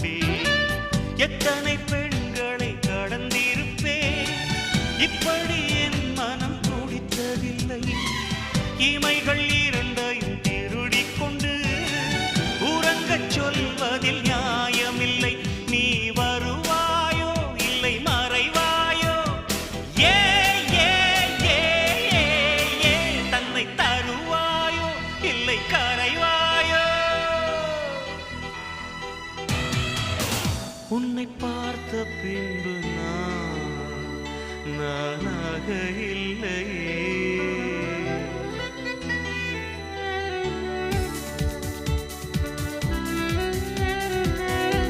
கொண்டேன். எத்தனை பெண்களை கடந்திருப்பேன், இப்படி என் மனம் துடித்ததில்லை. இமைகள் இரண்டையும் திருடிக் கொண்டு உறங்கச் சொல்வதில் நியாயமில்லை. நீ வருவாயோ இல்லை மறைவாயோ, ஏ ஏ ஏ ஏ ஏ தன்னை தருவாயோ இல்லை கரைவாயோ. உன்னை பார்த்த பின்பு நானாக இல்லையே.